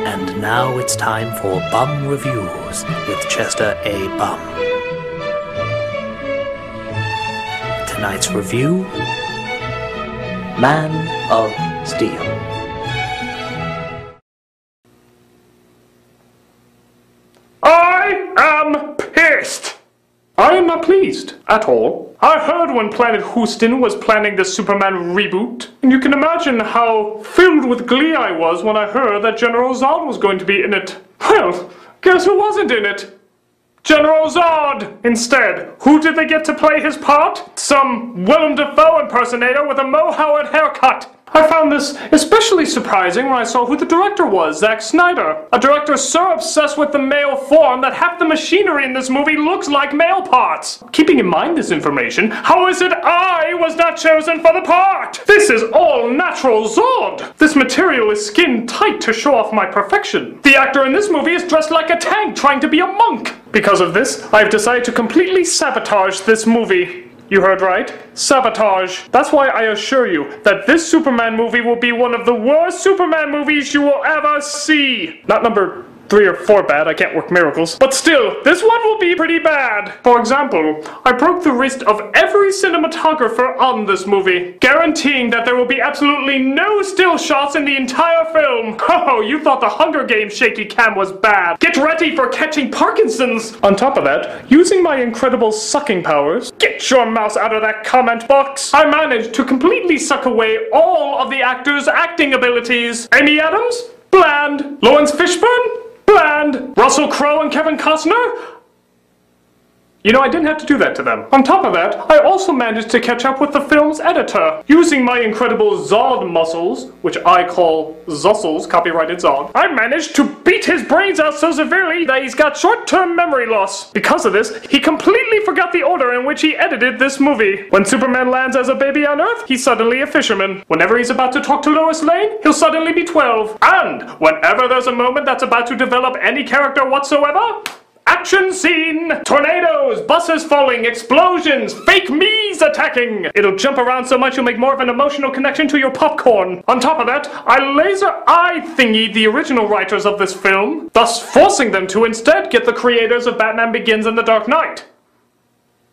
And now it's time for Bum Reviews with Chester A. Bum. Tonight's review, Man of Steel. I am pissed! I am not pleased at all. I heard when Planet Houston was planning the Superman reboot, and you can imagine how filled with glee I was when I heard that General Zod was going to be in it. Well, guess who wasn't in it? General Zod! Instead, who did they get to play his part? Some Willem Dafoe impersonator with a Mo Howard haircut. I found this especially surprising when I saw who the director was, Zack Snyder. A director so obsessed with the male form that half the machinery in this movie looks like male parts. Keeping in mind this information, how is it I was not chosen for the part? This is all natural Zod! This material is skin tight to show off my perfection. The actor in this movie is dressed like a tank trying to be a monk. Because of this, I've decided to completely sabotage this movie. You heard right. Sabotage. That's why I assure you that this Superman movie will be one of the worst Superman movies you will ever see. Not number 3 or 4 bad, I can't work miracles. But still, this one will be pretty bad. For example, I broke the wrist of every cinematographer on this movie, guaranteeing that there will be absolutely no still shots in the entire film. Oh, you thought the Hunger Games shaky cam was bad. Get ready for catching Parkinson's. On top of that, using my incredible sucking powers, get your mouse out of that comment box. I managed to completely suck away all of the actors' acting abilities. Amy Adams? Bland. Lawrence Fishburne? Bland. Russell Crowe and Kevin Costner? You know, I didn't have to do that to them. On top of that, I also managed to catch up with the film's editor. Using my incredible Zod muscles, which I call Zussels, copyrighted Zod, I managed to beat his brains out so severely that he's got short-term memory loss. Because of this, he completely forgot the order in which he edited this movie. When Superman lands as a baby on Earth, he's suddenly a fisherman. Whenever he's about to talk to Lois Lane, he'll suddenly be 12. And whenever there's a moment that's about to develop any character whatsoever, action scene! Tornadoes, buses falling, explosions, fake me's attacking! It'll jump around so much you'll make more of an emotional connection to your popcorn. On top of that, I laser eye thingied the original writers of this film, thus forcing them to instead get the creators of Batman Begins and The Dark Knight,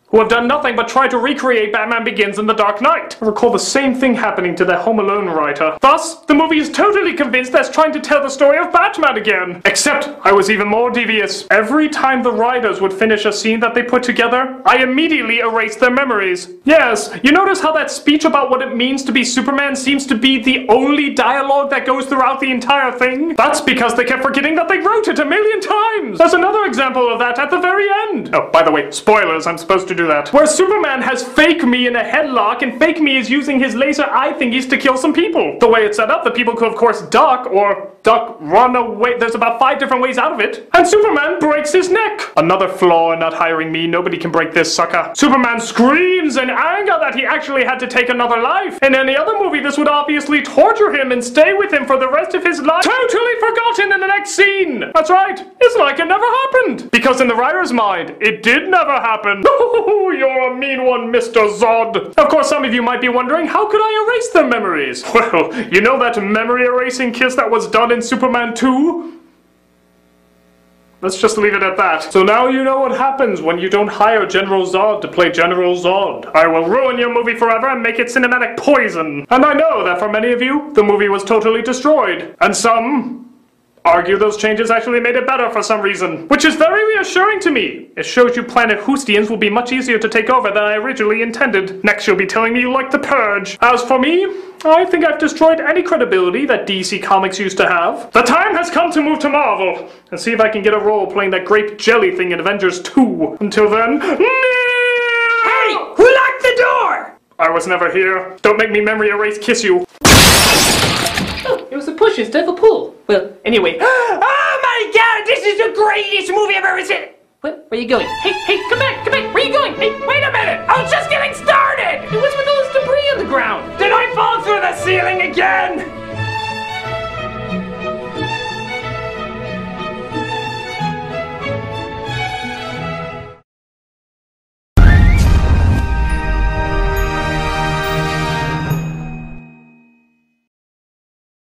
who have done nothing but try to recreate Batman Begins and The Dark Knight. I recall the same thing happening to the Home Alone writer. Thus, the movie is totally convinced that it's trying to tell the story of Batman again. Except, I was even more devious. Every time the writers would finish a scene that they put together, I immediately erased their memories. Yes, you notice how that speech about what it means to be Superman seems to be the only dialogue that goes throughout the entire thing? That's because they kept forgetting that they wrote it 1,000,000 times! There's another example of that at the very end. Oh, by the way, spoilers, I'm supposed to do that. Where Superman has fake me in a headlock and fake me is using his laser eye thingies to kill some people. The way it's set up, the people could of course duck, run away. There's about 5 different ways out of it. And Superman breaks his neck. Another flaw in not hiring me. Nobody can break this sucker. Superman screams in anger that he actually had to take another life. In any other movie, this would obviously torture him and stay with him for the rest of his life. Totally forgotten in the next scene. That's right. It's like it never happened. Because in the writer's mind, it did never happen. You're a mean one, Mr. Zod. Of course, some of you might be wondering, how could I erase their memories? Well, you know that memory erasing kiss that was done in Superman 2? Let's just leave it at that. So now you know what happens when you don't hire General Zod to play General Zod. I will ruin your movie forever and make it cinematic poison. And I know that for many of you, the movie was totally destroyed. And some argue those changes actually made it better for some reason, which is very reassuring to me. It shows you Planet Houstians will be much easier to take over than I originally intended. Next you'll be telling me you like The Purge. As for me, I think I've destroyed any credibility that DC Comics used to have. The time has come to move to Marvel and see if I can get a role playing that grape jelly thing in Avengers 2. Until then, hey! Who locked the door? I was never here. Don't make me memory erase kiss you. Oh, it was a push instead of a pull. Well, anyway. Oh my god, this is the greatest movie I've ever seen! Where are you going? Hey, come back, where are you going? Hey, wait a minute, I was just getting started! It was with all this debris on the ground. Did I fall through the ceiling again?